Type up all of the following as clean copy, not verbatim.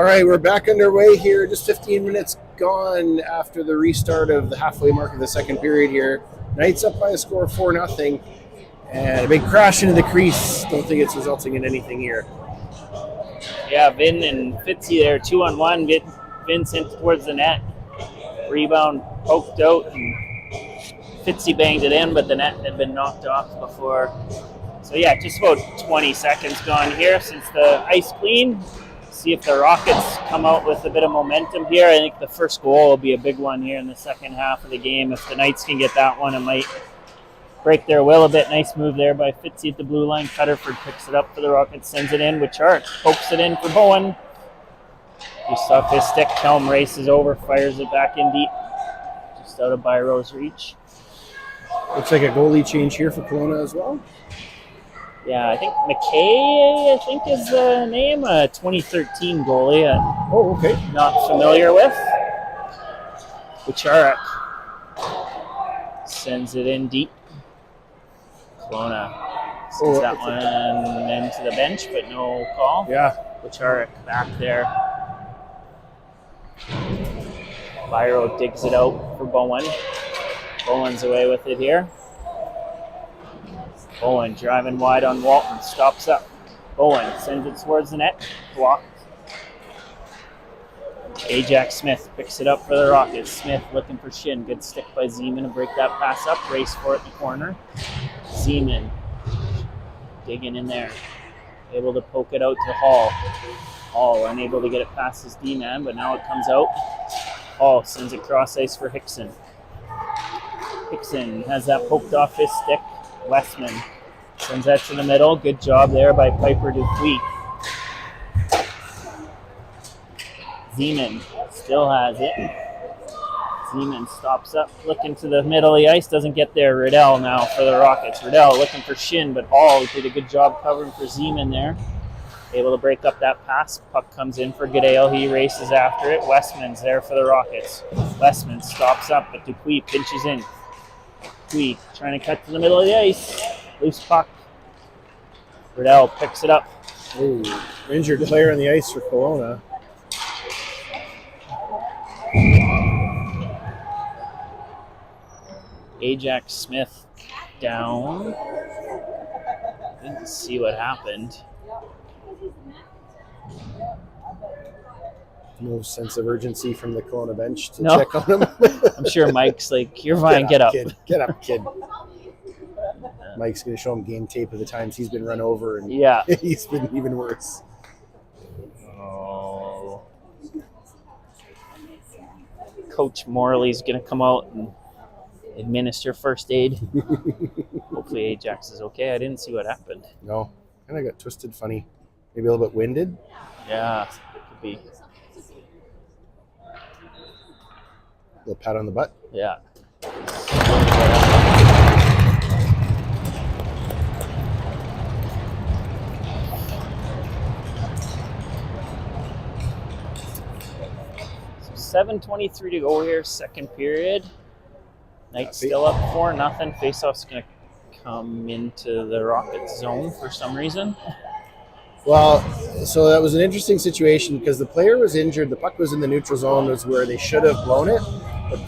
right, we're back underway here. Just 15 minutes gone after the restart of the halfway mark of the second period here. Knights up by a score of 4-0. And a big crash into the crease. Don't think it's resulting in anything here. Yeah, Vin and Fitzy there, 2-on-1. Vin sent towards the net. Rebound poked out, and Fitzy banged it in, but the net had been knocked off before. So yeah, just about 20 seconds gone here since the ice clean. See if the Rockets come out with a bit of momentum here. I think the first goal will be a big one here in the second half of the game. If the Knights can get that one, it might break their will a bit. Nice move there by Fitzy at the blue line. Cutterford picks it up for the Rockets, sends it in with Chart. Pokes it in for Bowen. Just off his stick, Helm races over, fires it back in deep. Just out of Byro's reach. Looks like a goalie change here for Kelowna as well. Yeah, I think McKay, is the name. A 2013 goalie. Oh, okay. Not familiar with. Bucharak sends it in deep. Kelowna sends that one into the bench, but no call. Yeah. Bucharak back there. Byro digs it out for Bowen. Bowen's away with it here. Bowen driving wide on Walton, stops up. Bowen sends it towards the net, blocked. Ajax Smith picks it up for the Rockets. Smith looking for Shin. Good stick by Zeman to break that pass up. Race for it in the corner. Zeman digging in there. Able to poke it out to Hall. Hall unable to get it past his D-man, but now it comes out. Hall sends it cross ice for Hickson. Hickson has that poked off his stick. Westman sends that to the middle. Good job there by Piper Dupuis. Zeman still has it. Zeman stops up, looking to the middle of the ice, doesn't get there. Riddell now for the Rockets. Riddell looking for Shin, but Hall did a good job covering for Zeman there. Able to break up that pass. Puck comes in for Goodale. He races after it. Westman's there for the Rockets. Westman stops up, but Dupuis pinches in. Dupuis trying to cut to the middle of the ice. Loose puck. Riddell picks it up. Ooh, injured player on the ice for Kelowna. Ajax Smith down. Didn't see what happened. No sense of urgency from the Kelowna bench to No. check on him. I'm sure Mike's like, you're fine, get up. Kid. Get up, kid. Mike's going to show him game tape of the times he's been run over, and Yeah. he's been even worse. Oh. Coach Morley's going to come out and administer first aid. Hopefully Ajax is okay. I didn't see what happened. No, kind of got twisted funny. Maybe a little bit winded. Yeah, it could be. A little pat on the butt. Yeah. So 7:23 to go here, second period. Knights still up 4-0. Faceoff's going to come into the Rockets zone for some reason. Well, so that was an interesting situation because the player was injured. The puck was in the neutral zone, was where they should have blown it. But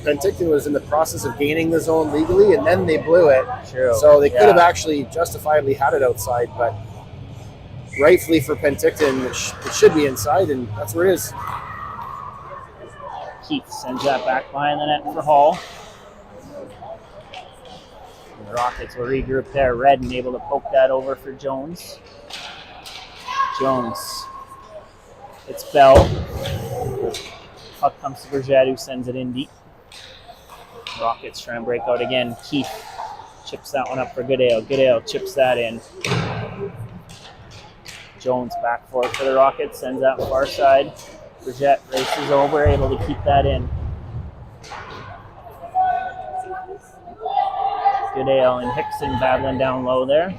Penticton was in the process of gaining the zone legally, and then they blew it. True. So they could have actually justifiably had it outside, but rightfully for Penticton, it should be inside, and that's where it is. Keith sends that back behind the net for Hall. And the Rockets will regroup there. Redden able to poke that over for Jones. Jones. It's Bell. Puck comes to Bergette, who sends it in deep. Rockets try and break out again. Keith chips that one up for Goodale. Goodale chips that in. Jones back for it for the Rockets. Sends that far side. Bergette races over, able to keep that in. Goodale and Hickson battling down low there.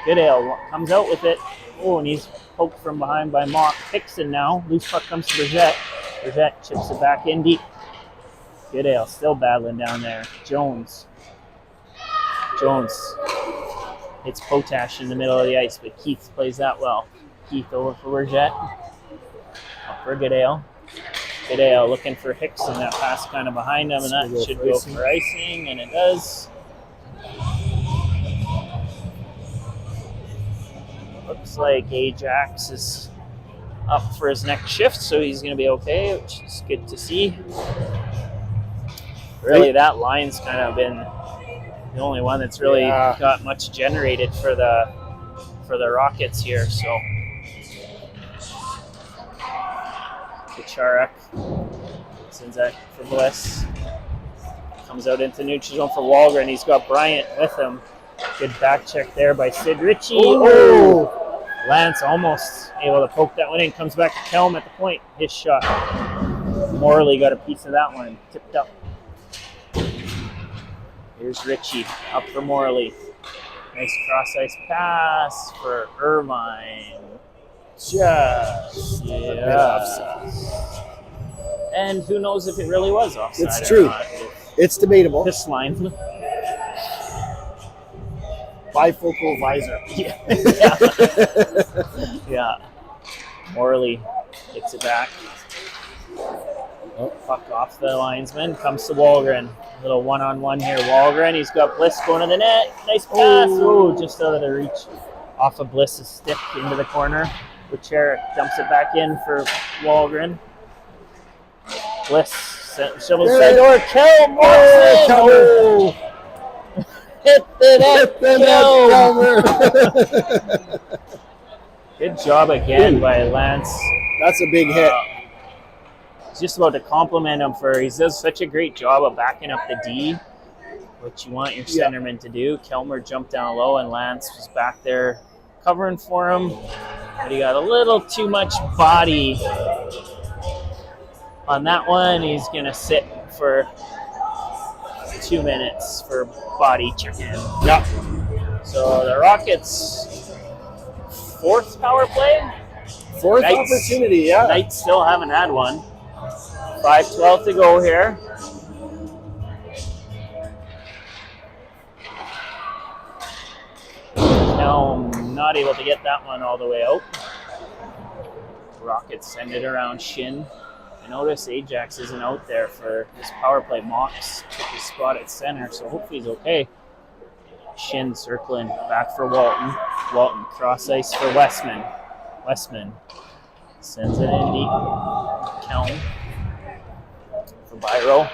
Goodale comes out with it. Oh, and he's poked from behind by Mock. Hickson now. Loose puck comes to Bergette. Bergette chips it back in deep. Goodale still battling down there. Jones. Jones hits Potash in the middle of the ice, but Keith plays that well. Keith over for Burgett. Up for Goodale. Goodale looking for Hicks, and that pass kind of behind him, and that should go for icing, and it does. Looks like Ajax is up for his next shift, so he's going to be okay, which is good to see. Really, that line's kind of been the only one that's really got much generated for the Rockets here. So Kacharek sends that for Bliss. Comes out into neutral zone for Wahlgren. He's got Bryant with him. Good back check there by Sid Ritchie. Oh! Lance almost able to poke that one in. Comes back to Kelm at the point. His shot. Morley got a piece of that one. Tipped up. Here's Ritchie up for Morley. Nice cross-ice pass for Irvine. Just and who knows if it really was offside. It's true. It's debatable. This line. Bifocal visor. Yeah. Morley gets it back. Puck off the linesman. Comes to Wahlgren. A little one-on-one here. Wahlgren. He's got Bliss going to the net. Nice pass. Oh, just out of the reach. Off of Bliss's stick into the corner. Kucherek dumps it back in for Wahlgren. Bliss shovels side door. Kelm. Oh! Hit the net. Good job again by Lance. That's a big hit. Just about to compliment him for he does such a great job of backing up the D, which you want your centerman to do. Kelmer jumped down low and Lance was back there covering for him, but he got a little too much body on that one. He's gonna sit for 2 minutes for body check-in. Yep. So the Rockets' fourth power play. Fourth opportunity, yeah. Knights still haven't had one. 5:12 to go here. Kelm not able to get that one all the way out. Rockets send it around Shin. I notice Ajax isn't out there for his power play. Mox took his spot at center, so hopefully he's okay. Shin circling back for Walton. Walton cross ice for Westman. Westman sends it in deep. Kelm for Byro.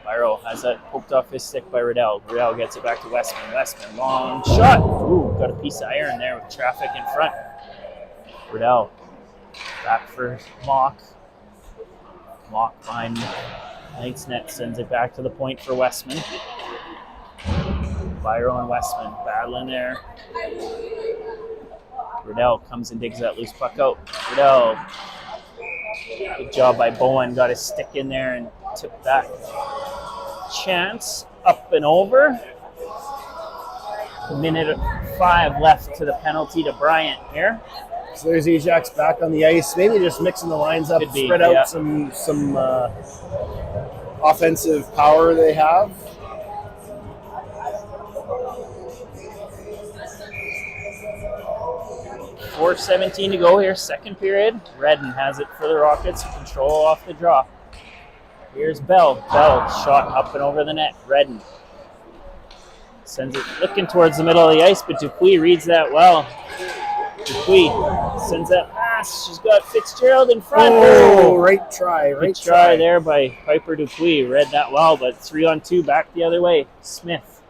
Byro has that poked off his stick by Riddell. Riddell gets it back to Westman. Westman, long shot. Ooh, got a piece of iron there with traffic in front. Riddell back for Mock. Mock behind Knight's net, sends it back to the point for Westman. Byro and Westman battling there. Riddell comes and digs that loose puck out. Riddell, good job by Bowen, got his stick in there and tipped that chance up and over. A minute 5 left to the penalty to Bryant here. So there's Ajax back on the ice. Maybe just mixing the lines up, spread out some offensive power they have. .4:17 to go here, second period. Redden has it for the Rockets. Control off the draw. Here's Bell. Bell shot up and over the net. Redden sends it looking towards the middle of the ice, but Dupuis reads that well. Dupuis sends that pass. She's got Fitzgerald in front. Oh, right try. Good try there by Piper Dupuis. Read that well, but 3-on-2 back the other way. Smith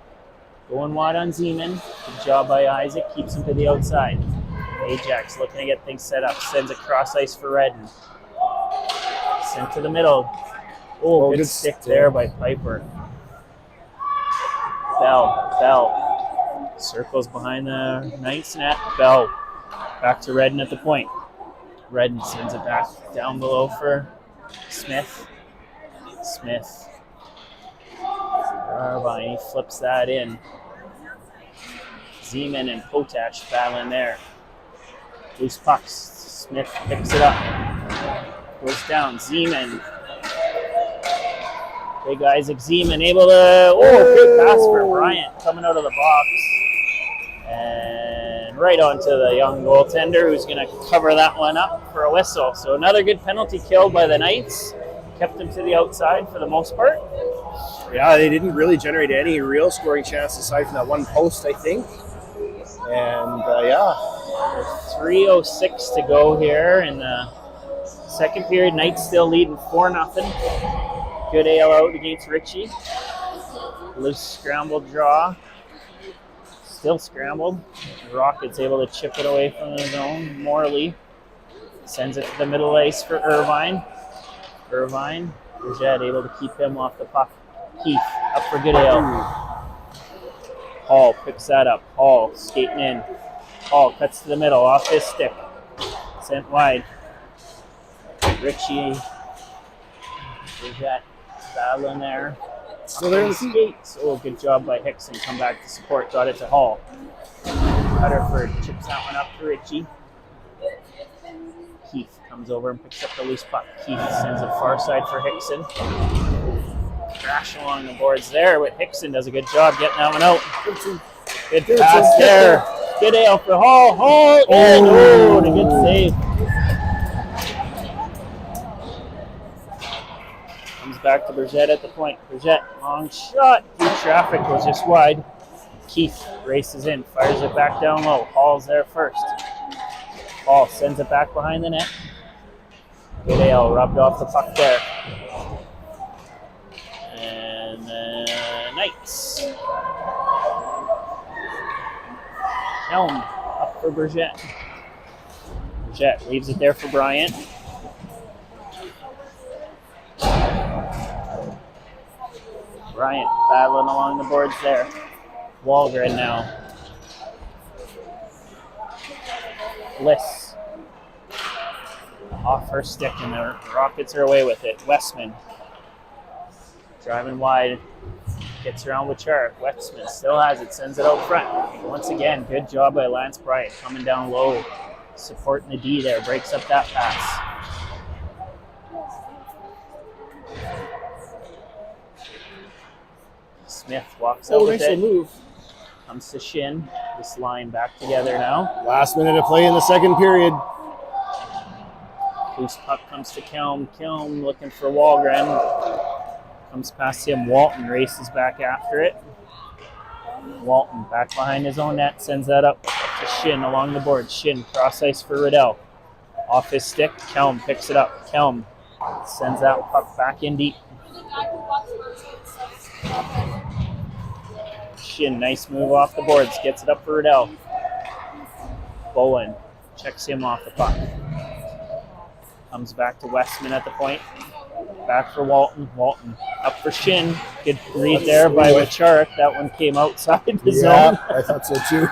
going wide on Zeman. Good job by Isaac. Keeps him to the outside. Ajax looking to get things set up. Sends a cross ice for Redden. Sent to the middle. Oh, good stick there by Piper. Bell. Circles behind the Knights net. Bell. Back to Redden at the point. Redden sends it back down below for Smith. Irvine, he flips that in. Zeman and Potash battling there. Loose pucks. Smith picks it up. Goes down. Zeman. Big Isaac Zeman able to... Oh, great pass for Bryant coming out of the box. And right onto the young goaltender, who's going to cover that one up for a whistle. So another good penalty kill by the Knights. Kept them to the outside for the most part. Yeah, they didn't really generate any real scoring chances aside from that one post, I think. And, yeah. 3:06 to go here in the second period. Knights still leading 4-0. Good AL out against Ritchie. Loose scrambled draw. Still scrambled. Rockets able to chip it away from the zone. Morley sends it to the middle ice for Irvine. Brigette able to keep him off the puck. Keith up for Goodale. Hall picks that up. Hall skating in. Hall cuts to the middle off his stick. Sent wide. Ritchie. Brigette battling there. So there's skates. Oh, good job by Hickson. Come back to support. Got it to Hall. Rutherford chips that one up to Ritchie. Keith comes over and picks up the loose puck. Keith sends it far side for Hickson. Crash along the boards there, but Hickson does a good job getting that one out. Good pass there. Good ale for Hall. Hall in. Oh, and a good save. Comes back to Brigette at the point. Brigette, long shot. Through traffic was just wide. Keith races in, fires it back down low. Hall's there first. Hall sends it back behind the net. Good ale rubbed off the puck there. And Knights. Helm up for Brigette. Brigette leaves it there for Bryant. Bryant battling along the boards there. Wahlgren now. Bliss. Off her stick, and the Rockets are away with it. Westman. Driving wide. Gets around with Char. Westman still has it. Sends it out front. Once again, good job by Lance Bryant. Coming down low. Supporting the D there. Breaks up that pass. Smith walks out with it. Move. Comes to Shin. This line back together now. Last minute of play in the second period. Loose puck comes to Kelm. Kelm looking for Wahlgren. Comes past him. Walton races back after it. Walton back behind his own net. Sends that up to Shin along the board. Shin cross ice for Riddell. Off his stick. Kelm picks it up. Kelm sends that puck back in deep. Shin, nice move off the boards. Gets it up for Riddell. Bowen checks him off the puck. Comes back to Westman at the point. Back for Walton. Walton up for Shin. Good read there by Wicharik. That one came outside the zone. I thought so too.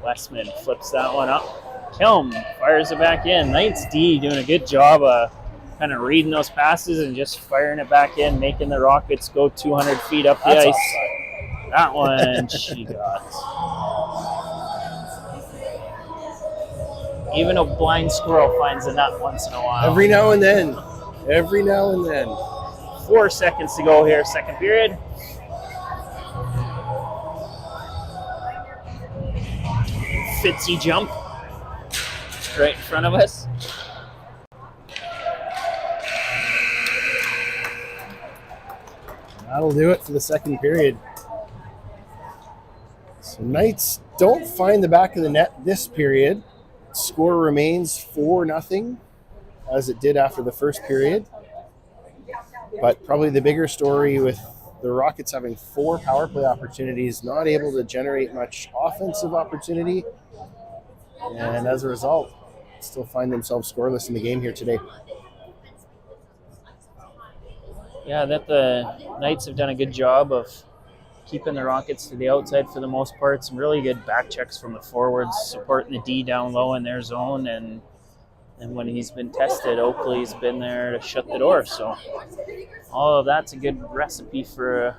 Westman flips that one up. Kelm fires it back in. Knights D doing a good job of kind of reading those passes and just firing it back in, making the Rockets go 200 feet up the ice. Offside. That one she got. Even a blind squirrel finds a nut once in a while. Every now and then. 4 seconds to go here, second period. Fitzy jump right in front of us. That'll do it for the second period. So Knights don't find the back of the net this period. Score remains 4-0, as it did after the first period. But probably the bigger story with the Rockets having 4 power play opportunities, not able to generate much offensive opportunity. And as a result, still find themselves scoreless in the game here today. Yeah, that the Knights have done a good job of keeping the Rockets to the outside for the most part. Some really good back checks from the forwards, supporting the D down low in their zone. And when he's been tested, Oakley's been there to shut the door. So all of that's a good recipe for a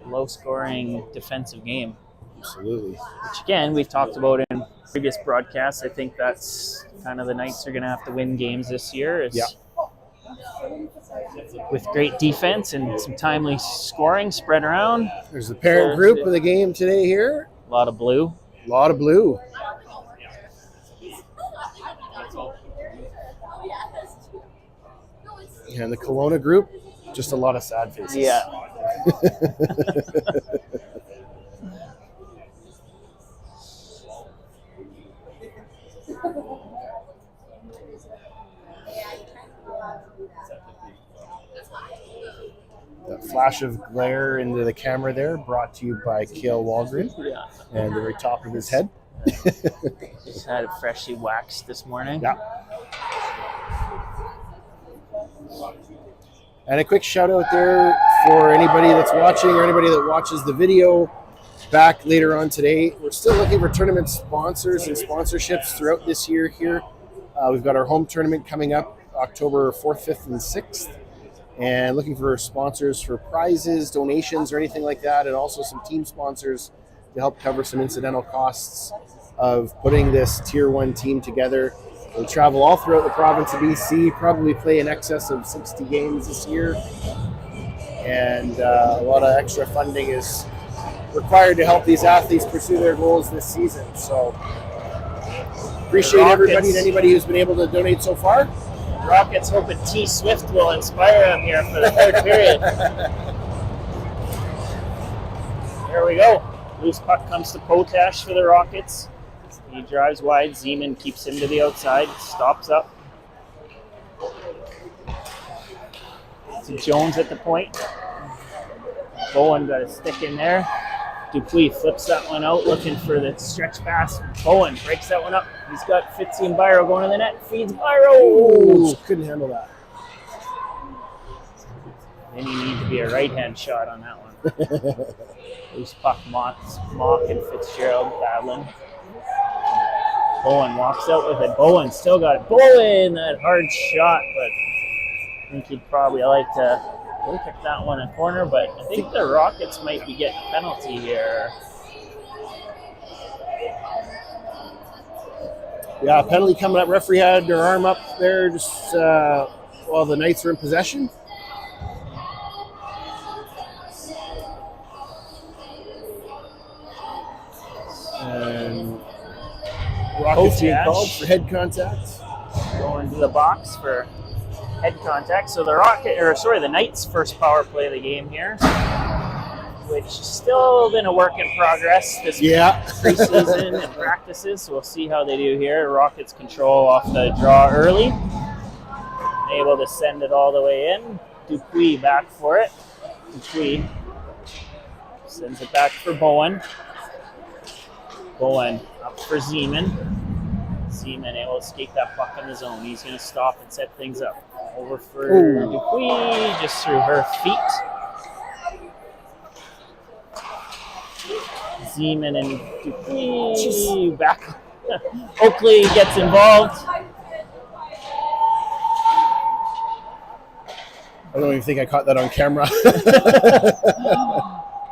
low-scoring defensive game. Absolutely. Which, again, we've talked about in previous broadcasts. I think that's kind of the Knights are going to have to win games this year. Yeah. With great defense and some timely scoring spread around. There's the parent group of the game today here. A lot of blue. A lot of blue. And the Kelowna group, just a lot of sad faces. Yeah. The flash of glare into the camera there, brought to you by Cale Walgren. Yeah. And the very top of his head. Just had it freshly waxed this morning. Yeah. And a quick shout out there for anybody that's watching or anybody that watches the video back later on today. We're still looking for tournament sponsors and sponsorships throughout this year here. We've got our home tournament coming up October 4th, 5th, and 6th. And looking for sponsors for prizes, donations, or anything like that, and also some team sponsors to help cover some incidental costs of putting this Tier 1 team together. We'll travel all throughout the province of BC, probably play in excess of 60 games this year. And a lot of extra funding is required to help these athletes pursue their goals this season. So appreciate everybody and anybody who's been able to donate so far. Rockets hoping T Swift will inspire them here for the third period. There we go. Loose puck comes to Potash for the Rockets. He drives wide. Zeman keeps him to the outside. Stops up. To Jones at the point. Bowen got a stick in there. Dupuis flips that one out, looking for the stretch pass. Bowen breaks that one up. He's got Fitzy and Byro going to the net. Feeds Byro. Ooh, couldn't handle that. Then you need to be a right-hand shot on that one. Loose puck, Mock and Fitzgerald battling. Bowen walks out with it. Bowen still got it. Bowen, that hard shot, but I think he'd probably like to kick that one in a corner, but I think the Rockets might be getting a penalty here. Yeah, penalty coming up. Referee had their arm up there just while the Knights were in possession. And Rockets being called for head contact. Going to the box for head contact. So the Knights' first power play of the game here, which has still been a work in progress this preseason and practices. So we'll see how they do here. Rockets control off the draw early. Able to send it all the way in. Dupuis back for it. Dupuis sends it back for Bowen. Bowen up for Zeman. Zeman able to escape that puck in the zone. He's going to stop and set things up. Over for Dupuis, just through her feet. Zeman and Dupuis back. Oakley gets involved. I don't even think I caught that on camera.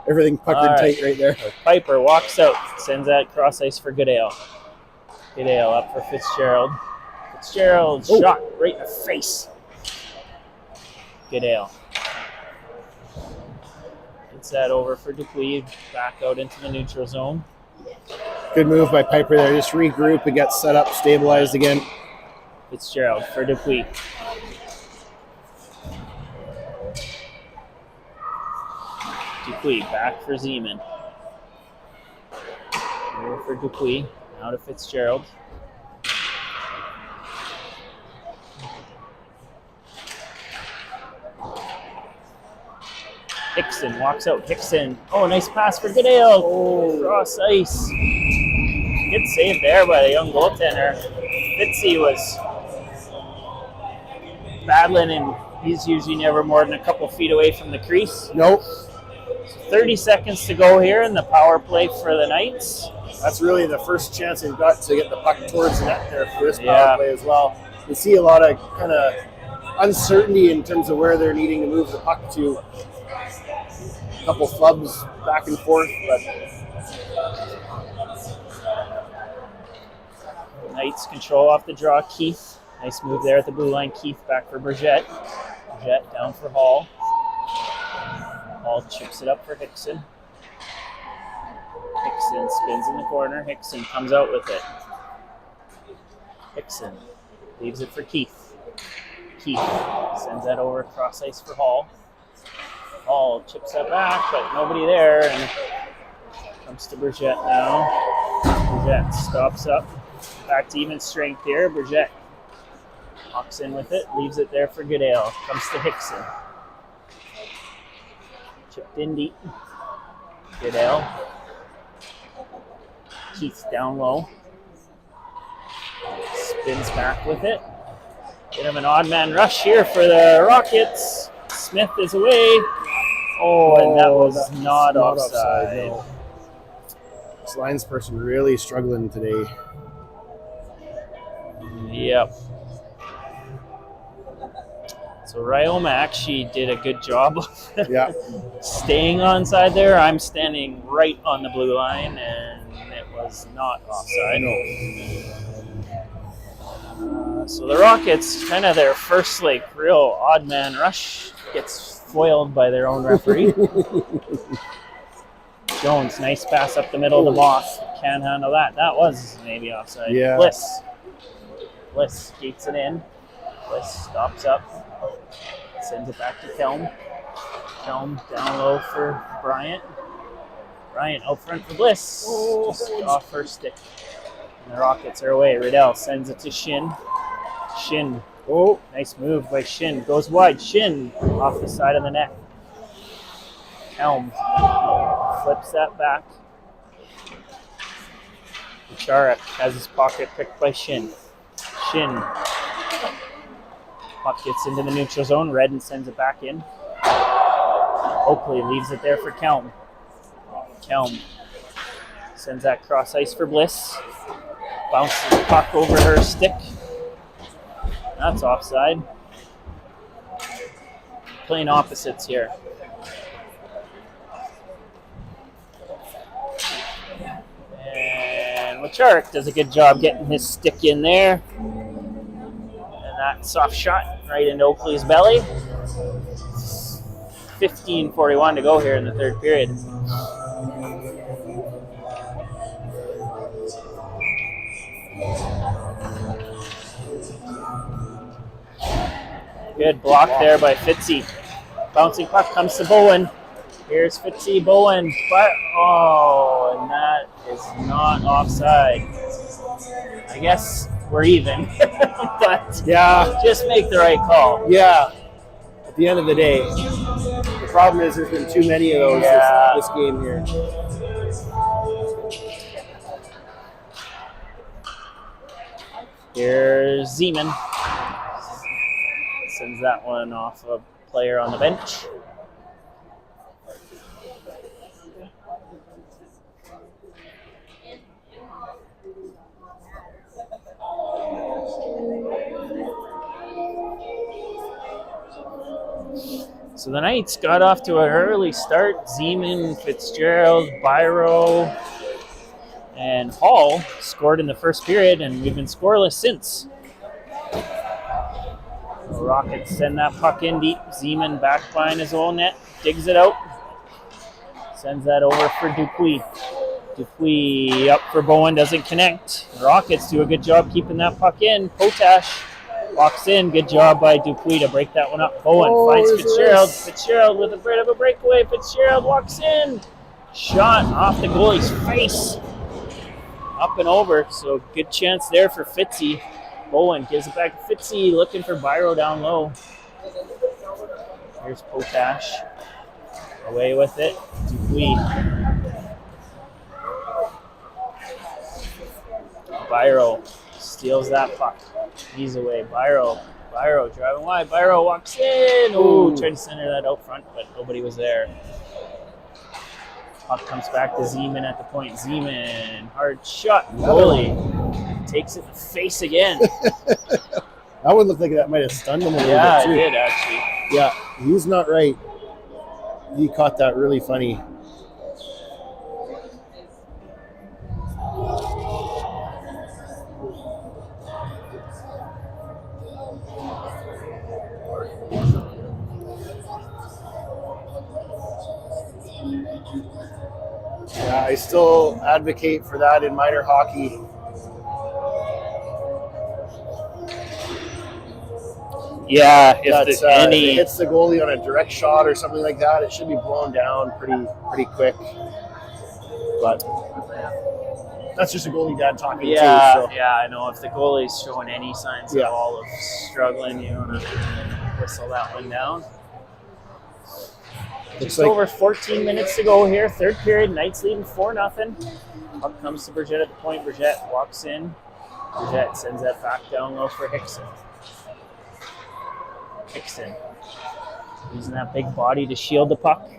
Everything puckered tight right there. Piper walks out, sends that cross ice for Goodale. Goodale up for Fitzgerald. Fitzgerald shot right in the face. Goodale gets that over for Dupuis, back out into the neutral zone. Good move by Piper there. Just regroup and get set up, stabilized again. Fitzgerald for Dupuis. Dupuis back for Zeman. Over for Dupuis. Now to Fitzgerald. Hickson walks out. Hickson. Oh, nice pass for Goodale. Oh, cross ice. Good save there by the young goaltender. Fitzy was battling, and he's usually never more than a couple feet away from the crease. Nope. 30 seconds to go here in the power play for the Knights. That's really the first chance they've got to get the puck towards the net there for this power play as well. You see a lot of kind of uncertainty in terms of where they're needing to move the puck to. A couple flubs back and forth, but Knights control off the draw. Keith, nice move there at the blue line. Keith back for Burgett. Burgett down for Hall. Hall chips it up for Hickson. Hickson Spins in the corner. Hickson comes out with it. Hickson leaves it for Keith. Keith sends that over cross ice for Hall. Hall chips that back, but nobody there, and comes to Burgett now. Burgett stops up. Back to even strength here. Burgett walks in with it, leaves it there for Goodale. Comes to Hickson. Chipped in deep. Goodale. Keith down low. Spins back with it. Bit of an odd man rush here for the Rockets. Smith is away. Oh, and that was not offside. No. This linesperson really struggling today. Yep. So Ryoma actually did a good job of staying onside there. I'm standing right on the blue line, and it was not offside. So the Rockets, kind of their first real odd man rush, gets foiled by their own referee. Jones, nice pass up the middle of the box. Can't handle that. That was maybe offside. Yeah. Bliss gates it in. Bliss stops up. Sends it back to Kelm. Kelm down low for Bryant. Bryant out front for Bliss. Just off her stick. And the Rockets are away. Riddell sends it to Shin. Shin. Oh, nice move by Shin. Goes wide. Shin off the side of the net. Helm flips that back. Charek has his pocket picked by Shin. Shin. Puck gets into the neutral zone. Redden sends it back in. Oakley leaves it there for Kelm. Kelm sends that cross ice for Bliss. Bounces the puck over her stick. That's offside. Playing opposites here. And Charek does a good job getting his stick in there. And that soft shot right into Oakley's belly. 15:41 to go here in the third period. Good block there by Fitzy. Bouncing puck comes to Bowen. Here's Fitzy, Bowen. But, and that is not offside. I guess we're even. But just make the right call. Yeah. At the end of the day, the problem is there's been too many of those this game here. Here's Zeman. Sends that one off a player on the bench. So the Knights got off to an early start. Zeman, Fitzgerald, Byro, and Hall scored in the first period, and we've been scoreless since. The Rockets send that puck in deep. Zeman back behind his own net, digs it out, sends that over for Dupuis. Dupuis up for Bowen, doesn't connect. The Rockets do a good job keeping that puck in. Potash walks in, good job by Dupuis to break that one up. Bowen finds Fitzgerald. Fitzgerald with a bit of a breakaway. Fitzgerald walks in. Shot off the goalie's face. Up and over, so good chance there for Fitzy. Bowen gives it back to Fitzy, looking for Byro down low. Here's Potash. Away with it. Dupuis. Byro steals that puck. He's away. Byro driving wide. Byro walks in. Tried to center that out front, but nobody was there. Puck comes back to Zeman at the point. Zeman, hard shot. Goalie takes it in the face again. That one looked like that might have stunned him a little bit too. Yeah, it did actually. Yeah, he's not right. He caught that really funny. I still advocate for that in minor hockey. Yeah, If it hits the goalie on a direct shot or something like that, it should be blown down pretty quick. But that's just a goalie dad talking too. So. Yeah, I know. If the goalie's showing any signs at all of struggling, you want to whistle that one down. Just over 14 minutes to go here. Third period, Knights leading 4-0. Up comes to Burgett at the point. Burgett walks in. Burgett sends that back down low for Hickson. Hickson using that big body to shield the puck.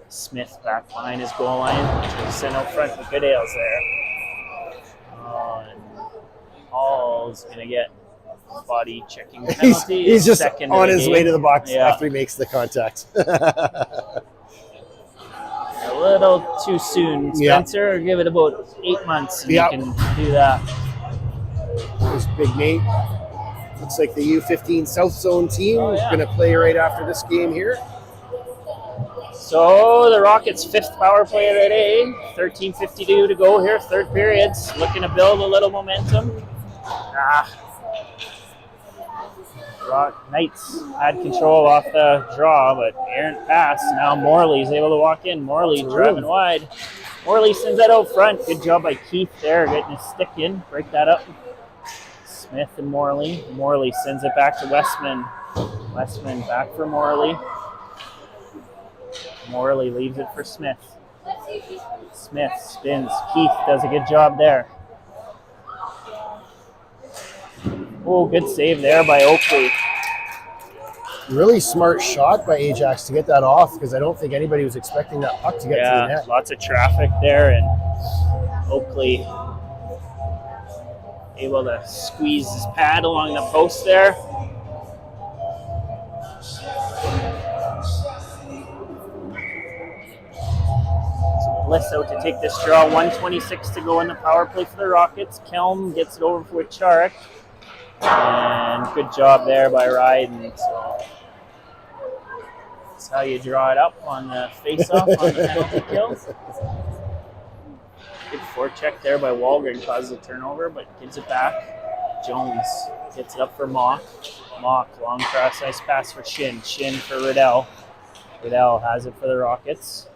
Smith back behind his goal line. Sent out front with Goodale's there. And Hall's going to get body checking penalty. He's just on his way to the box after he makes the contact. A little too soon, Spencer. Give it about 8 months and you can do that. There's Big Nate. Looks like the U13 South Zone team is going to play right after this game here. So the Rockets' 5th power play of the day. 13:52 to go here. Third period's looking to build a little momentum. Knights had control off the draw, but errant pass. Now Morley's able to walk in. Morley driving wide. Morley sends that out front. Good job by Keith there, getting his stick in. Break that up. Smith and Morley. Morley sends it back to Westman. Westman back for Morley. Morley leaves it for Smith. Smith spins. Keith does a good job there. Oh, good save there by Oakley. Really smart shot by Ajax to get that off because I don't think anybody was expecting that puck to get to the net. Lots of traffic there, and Oakley able to squeeze his pad along the post there. Bliss out to take this draw. 1:26 to go in the power play for the Rockets. Kelm gets it over for Charek. And good job there by Ryden. So that's how you draw it up on the face-off on the penalty kill. Good forecheck there by Walgren, causes a turnover, but gives it back. Jones gets it up for Mock. Mock, long cross ice pass for Shin. Shin for Riddell. Riddell has it for the Rockets.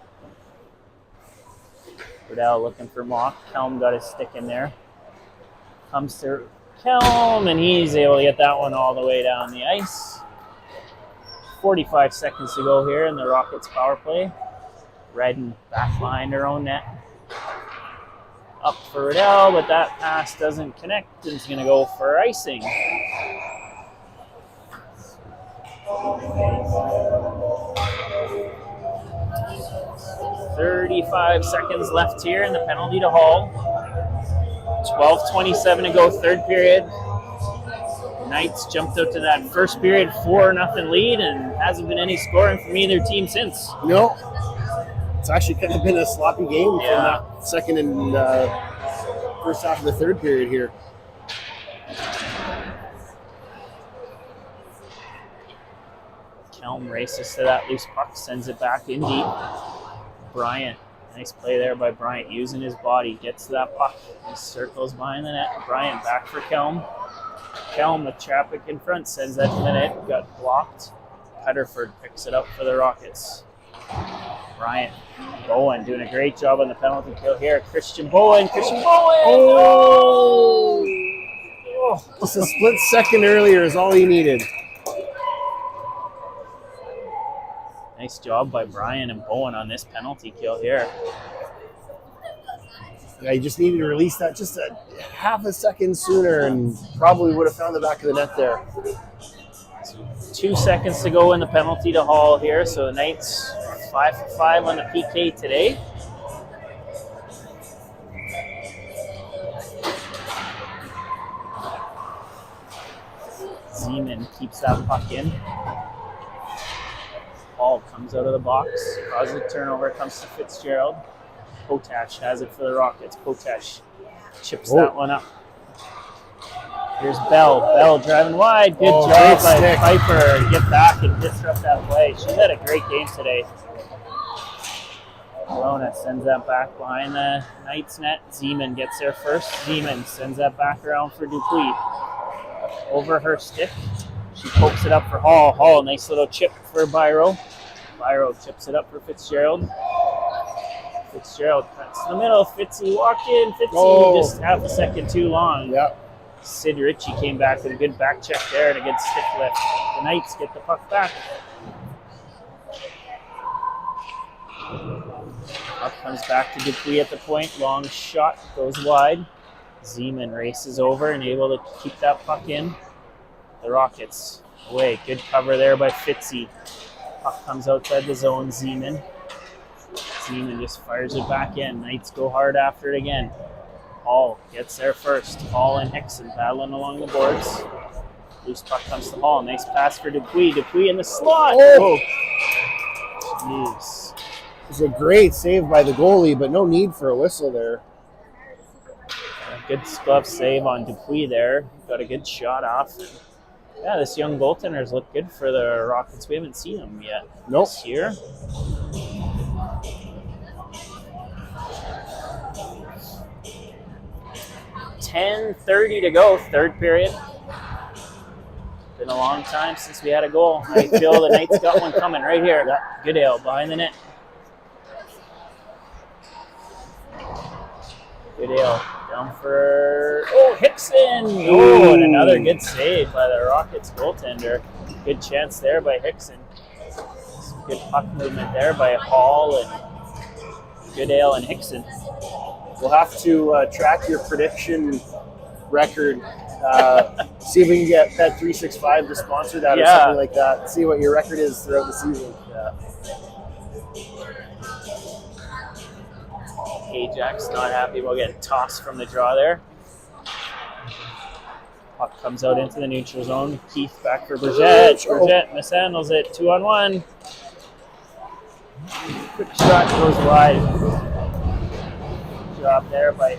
Riddell looking for Mock. Kelm got his stick in there. Comes to Kelm, and he's able to get that one all the way down the ice. 45 seconds to go here in the Rockets power play. Redden back behind her own net. Up for Riddell, but that pass doesn't connect, and he's going to go for icing. "35 seconds left here in the penalty to Hall. 12:27 to go, third period. Knights jumped out to that first period 4-0 lead, and hasn't been any scoring from either team since. No, it's actually kind of been a sloppy game from that second and first half of the third period here. Kelm races to that loose puck, sends it back in deep. Bryant. Nice play there by Bryant, using his body, gets to that puck, and circles behind the net. Bryant back for Kelm. Kelm with traffic in front, sends that to the net, got blocked. Petterford picks it up for the Rockets. Bryant, Bowen doing a great job on the penalty kill here. Christian Bowen! Oh! Just a split second earlier is all he needed. Nice job by Brian and Bowen on this penalty kill here. Yeah, he just needed to release that just a half a second sooner and probably would have found the back of the net there. 2 seconds to go in the penalty to Hall here. So the Knights 5 for 5 on the PK today. Zeman keeps that puck in. Hall comes out of the box, causes a turnover, comes to Fitzgerald. Potash has it for the Rockets. Potash chips that one up. Here's Bell. Bell driving wide. Good job by stick. Piper. Get back and disrupt that play. She's had a great game today. Kelowna sends that back behind the Knights net. Zeman gets there first. Zeman sends that back around for Dupuis. Over her stick. She pokes it up for Hall. Hall, nice little chip for Byro. Byro chips it up for Fitzgerald. Fitzgerald cuts in the middle. Fitzy walked in. Fitzy just half a second too long. Yep. Sid Ritchie came back with a good back check there and a good stick lift. The Knights get the puck back. Puck comes back to Dupuis at the point. Long shot goes wide. Zeman races over and able to keep that puck in. The Rockets away. Good cover there by Fitzy. Puck comes outside the zone. Zeman just fires it back in. Knights go hard after it again. Hall gets there first. Hall and Hickson battling along the boards. Loose puck comes to Hall. Nice pass for Dupuis. Dupuis in the slot. Oh! Jeez. It was a great save by the goalie, but no need for a whistle there. A good glove save on Dupuis there. Got a good shot off. Yeah, this young goaltender's looked good for the Rockets. We haven't seen him yet this year. $10:30 to go, third period. Been a long time since we had a goal. I feel the Knights got one coming right here. Goodale behind the net. Goodale down for Hickson. Oh, and another good save by the Rockets goaltender. Good chance there by Hickson. Some good puck movement there by Hall and Goodale and Hickson. We'll have to track your prediction record. See if we can get Bet365 to sponsor that or something like that. See what your record is throughout the season. Yeah. Ajax not happy about getting tossed from the draw there. Puck comes out into the neutral zone. Keith back for Burgett. Burgett mishandles it. 2-on-1. Quick shot goes wide. Job there by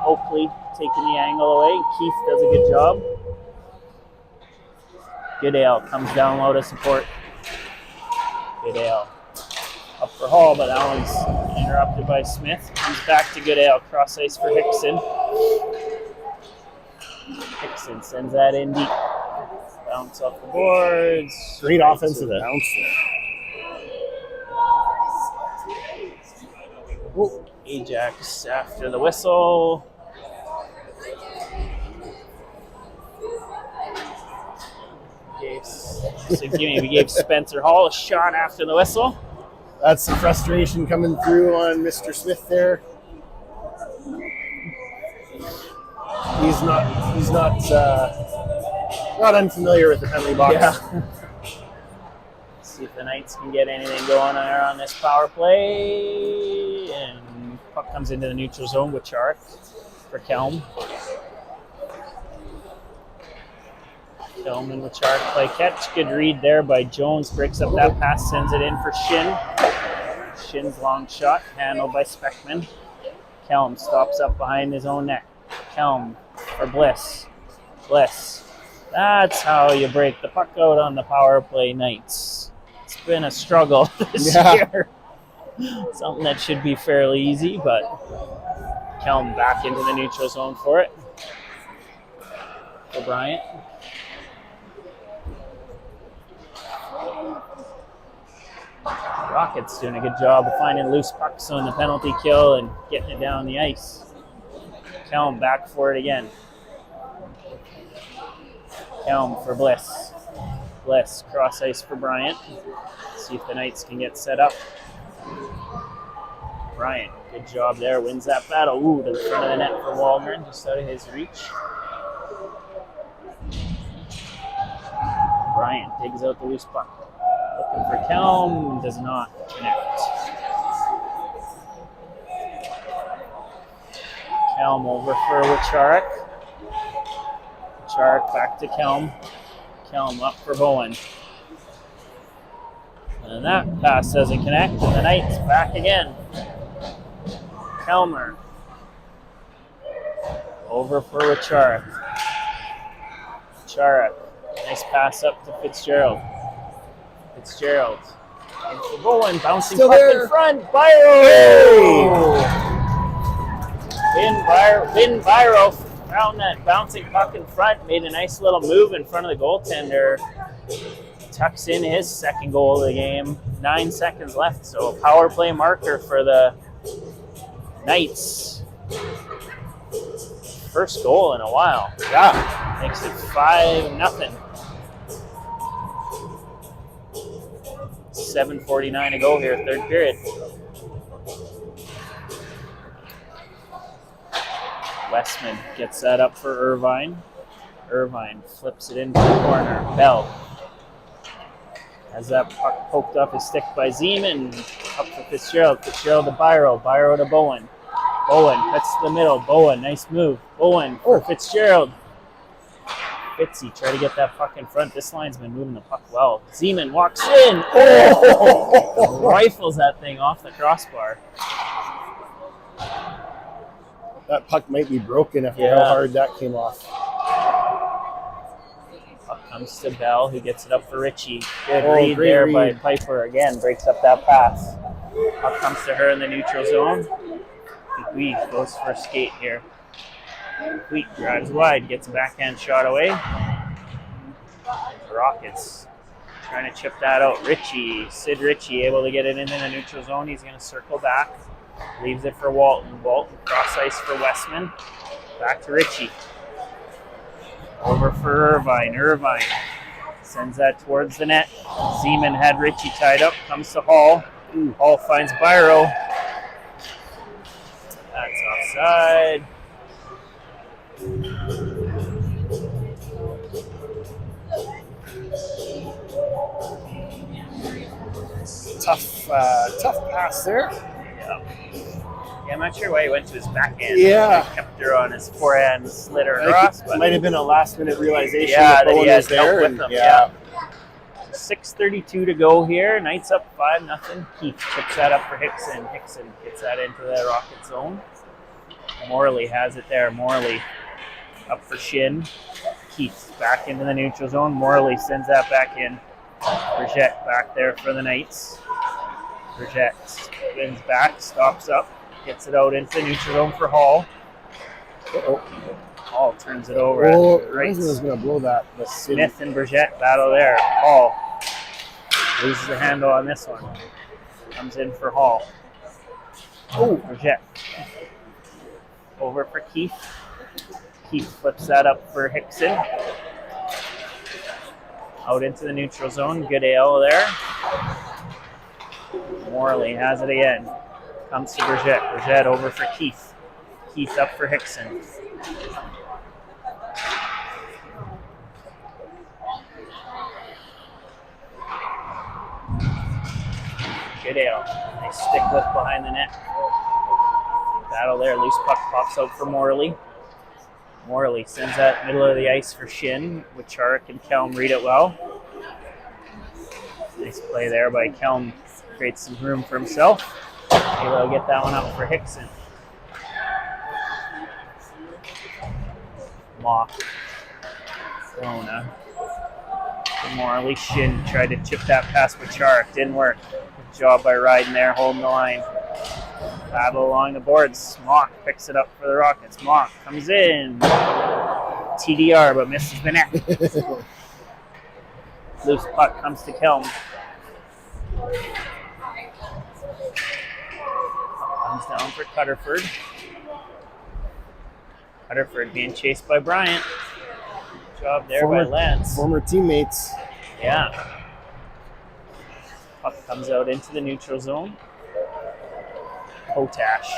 Oakley taking the angle away. Keith does a good job. Goodale comes down low to support. Goodale up for Hall, but that one's interrupted by Smith. Comes back to Goodale. Cross ice for Hickson. Hickson sends that in deep. Bounce off the boards. Great offensive bounce there. Ajax after the whistle. We gave Spencer Hall a shot after the whistle. That's the frustration coming through on Mr. Smith there. He's not unfamiliar with the penalty box. Yeah. See if the Knights can get anything going there on this power play. And puck comes into the neutral zone with Chark for Kelm. Kelm and with Chark play catch. Good read there by Jones. Breaks up that pass, sends it in for Shin. Shin's long shot, handled by Speckman. Kelm stops up behind his own net. Kelm for Bliss. Bliss. That's how you break the puck out on the power play, Knights. It's been a struggle this year. Something that should be fairly easy, but Kelm back into the neutral zone for it. For Bryant. Rockets doing a good job of finding loose pucks on the penalty kill and getting it down the ice. Kelm back for it again. Kelm for Bliss. Bliss cross ice for Bryant. See if the Knights can get set up. Bryant, good job there, wins that battle. Ooh, to the front of the net for Wallgren, just out of his reach. Bryant digs out the loose puck. Looking for Kelm, does not connect. Kelm over for Wacharek. Wacharek back to Kelm. Kelm up for Bowen. And that pass doesn't connect, and the Knights back again. Kelmer. Over for Wacharek. Wacharek. Nice pass up to Fitzgerald. Fitzgerald Into Bowen, bouncing Still puck there. in front. Byro! Vin Byro found that bouncing puck in front, made a nice little move in front of the goaltender. Tucks in his second goal of the game. 9 seconds left, so a power play marker for the Knights. First goal in a while. Yeah. Makes it 5-0. 7:49 to go here, third period. Westman gets that up for Irvine. Irvine flips it into the corner. Bell has that puck poked off his stick by Zeman. Up to Fitzgerald. Fitzgerald to Byro. Byro to Bowen. Bowen cuts to the middle. Bowen, nice move. Bowen for Fitzgerald. Fitzy, try to get that puck in front. This line's been moving the puck well. Zeman walks in. Oh! Rifles that thing off the crossbar. That puck might be broken after how hard that came off. Puck comes to Bell, who gets it up for Ritchie. Good read there by Piper. Again, breaks up that pass. Puck comes to her in the neutral zone. Wheat goes for a skate here. Wheat drives wide, gets a backhand shot away. Rockets trying to chip that out. Sid Ritchie able to get it into the neutral zone. He's going to circle back. Leaves it for Walton. Walton cross ice for Westman. Back to Ritchie. Over for Irvine. Irvine sends that towards the net. Zeman had Ritchie tied up. Comes to Hall. Hall finds Byro. That's offside. Tough pass there. Yeah, I'm not sure why he went to his backhand. Yeah. He kept her on his forehand, slid her across. It might have been a last-minute realization that Bowen he had was there. help with him. Yeah. 6:32 to go here. Knights up 5-0. Keith chips that up for Hickson. Hickson gets that into the Rocket zone. Morley has it there. Morley up for Shin. Keith back into the neutral zone. Morley sends that back in. Bridgette back there for the Knights. Bridgette spins back, stops up, gets it out into the neutral zone for Hall. Hall turns it over. Right. Was going to blow that. Smith and Bridgette battle there. Hall loses the handle on this one. Comes in for Hall. Bridgette. Over for Keith. Keith flips that up for Hickson. Out into the neutral zone. Good AL there. Morley has it again. Comes to Bridgette. Bridgette over for Keith. Keith up for Hickson. Good AL. Nice stick lift behind the net. Battle there. Loose puck pops out for Morley. Morley sends that middle of the ice for Shin. Wicharik and Kelm read it well. Nice play there by Kelm. Creates some room for himself. Able to get that one up for Hickson. Mock. Rona. Morley. Shin tried to chip that past Wicharik. Didn't work. Good job by Ryden there, holding the line. Battle along the boards. Mock picks it up for the Rockets. Mock comes in. TDR, but misses the net. Loose puck comes to Kelm. Comes down for Cutterford. Cutterford being chased by Bryant. Good job there by Lance. Former teammates. Yeah. Puck comes out into the neutral zone. Potash.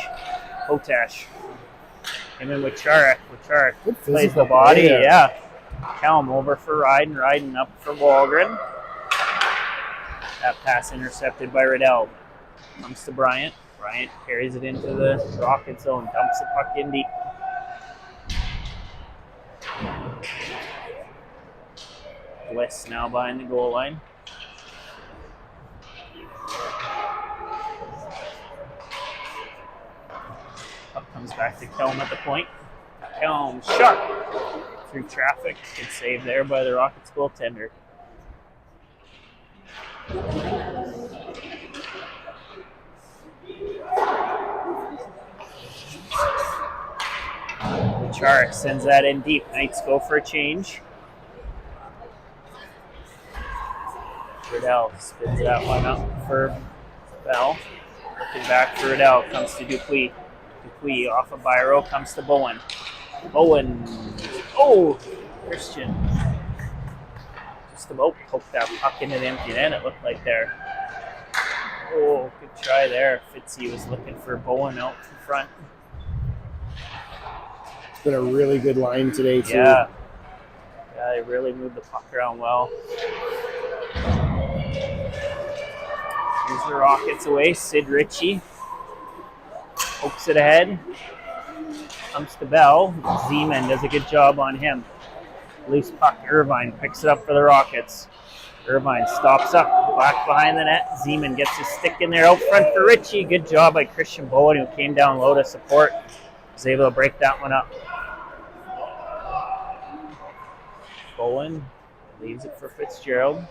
Him and Wicharik. Wicharik plays the body. Yeah. Kelm over for Ryden. Ryden up for Walgren. That pass intercepted by Riddell. Comes to Bryant. Bryant carries it into the Rocket zone. Dumps the puck in deep. Bliss now behind the goal line. Puck comes back to Kelm at the point. Kelm shot through traffic. Good save there by the Rockets goaltender. Char sends that in deep. Knights go for a change. Riddell spins that one up for Bell. Looking back for Riddell. Comes to Dupuis. Dupuis off of Byro. Comes to Bowen. Bowen. Oh! Christian. Just about poked that puck into the empty net, it looked like there. Oh, good try there. Fitzy was looking for Bowen out in front. It's been a really good line today, too. Yeah. Yeah, they really moved the puck around well. Here's the Rockets away. Sid Ritchie pokes it ahead. Comes to Bell. Zeman does a good job on him. Loose puck. Irvine picks it up for the Rockets. Irvine stops up, back behind the net. Zeman gets his stick in there out front for Ritchie. Good job by Christian Bowen, who came down low to support. Was able to break that one up. Bowen leaves it for Fitzgerald.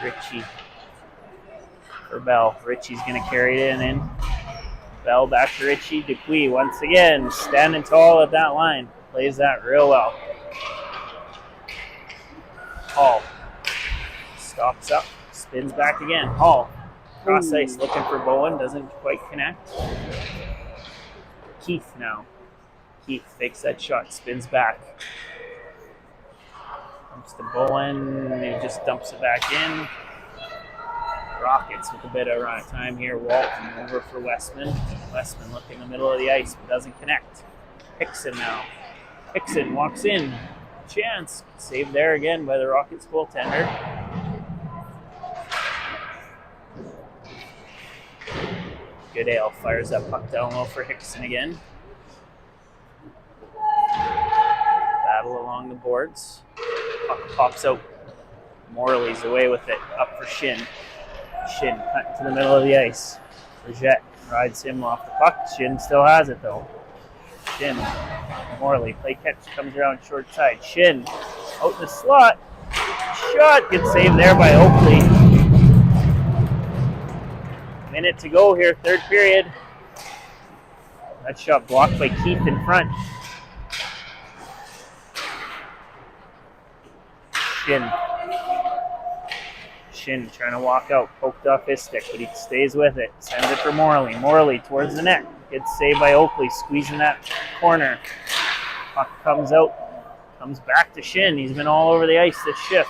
Ritchie for Bell. Ritchie's going to carry it in. Bell back to Ritchie. Dupuis once again standing tall at that line. Plays that real well. Hall stops up, spins back again. Hall cross ice looking for Bowen. Doesn't quite connect. Keith now. Keith fakes that shot, spins back. Comes to Bowen. He just dumps it back in. Rockets with a bit of run time here. Walton over for Westman. Westman looking in the middle of the ice, but doesn't connect. Hickson now. Hickson walks in. Chance. Saved there again by the Rockets goaltender. Goodale fires that puck down low for Hickson again. Battle along the boards. Puck pops out. Morley's away with it. Up for Shin. Shin cut to the middle of the ice. Brigette rides him off the puck. Shin still has it though. Shin. Morley. Play catch. Comes around short side. Shin. Out in the slot. Shot. Good save there by Oakley. Minute to go here. Third period. That shot blocked by Keith in front. Shin. Shin trying to walk out, poked off his stick, but he stays with it. Sends it for Morley. Morley towards the net. Good save by Oakley, squeezing that corner. Puck comes out, comes back to Shin. He's been all over the ice this shift.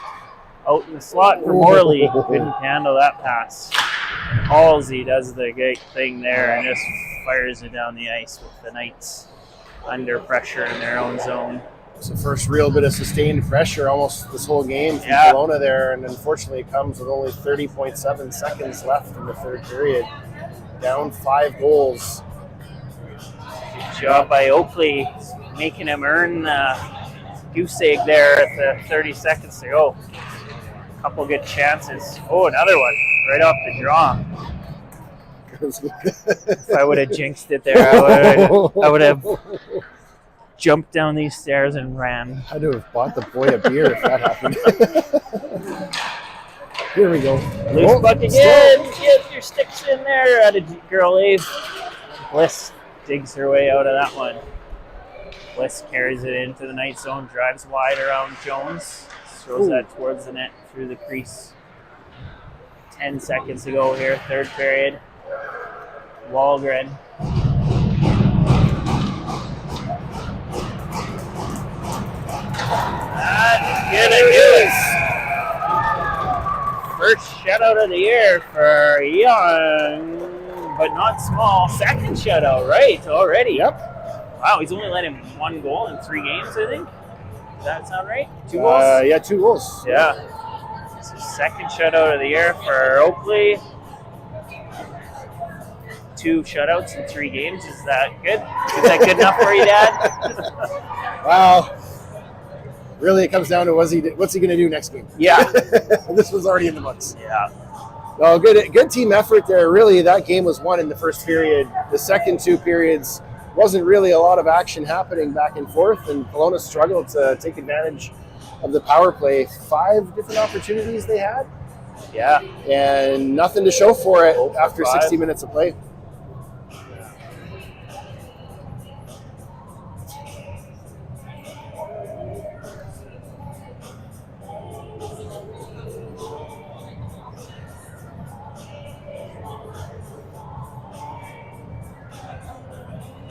Out in the slot for Morley. Couldn't handle that pass. Halsey does the great thing there and just fires it down the ice with the Knights under pressure in their own zone. It's the first real bit of sustained pressure almost this whole game from Kelowna there, and unfortunately it comes with only 30.7 seconds left in the third period. Down 5 goals. Good job by Oakley, making him earn the goose egg there at the 30 seconds to go. A couple good chances. Oh, another one right off the draw. If I would have jinxed it there, I would have jumped down these stairs and ran. I'd have bought the boy a beer if that happened. Here we go. Loose puck again. Get your sticks in there. At a girl Ave. Bliss digs her way out of that one. Bliss carries it into the Knight zone, drives wide around Jones, throws that towards the net through the crease. 10 seconds to go here, third period. Wahlgren. That's gonna do it. First shutout of the year for Young, but not small. Second shutout, right? Already. Yep. Wow, he's only let him 1 goal in 3 games, I think. Does that sound right? 2 goals? Yeah, 2 goals. Yeah. So second shutout of the year for Oakley. 2 shutouts in 3 games. Is that good? Is that good enough for you, Dad? Wow. Really, it comes down to what's he going to do next game? Yeah. This was already in the books. Yeah. Well, good team effort there. Really, that game was won in the first period. The second 2 periods wasn't really a lot of action happening back and forth, and Kelowna struggled to take advantage of the power play. 5 different opportunities they had. Yeah. And nothing to show for it 0 for after 5. 60 minutes of play.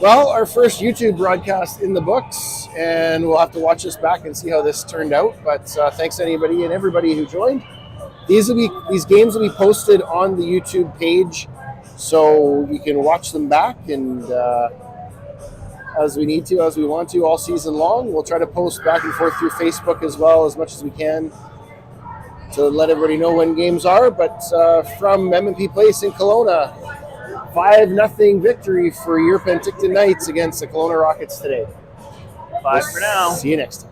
Well, our first YouTube broadcast in the books, and we'll have to watch this back and see how this turned out. But thanks to anybody and everybody who joined. These games will be posted on the YouTube page, so you can watch them back and as we need to, as we want to, all season long. We'll try to post back and forth through Facebook as well as much as we can to let everybody know when games are. But from M&P Place in Kelowna, 5-0 victory for your Penticton Knights against the Kelowna Rockets today. Bye for now. See you next time.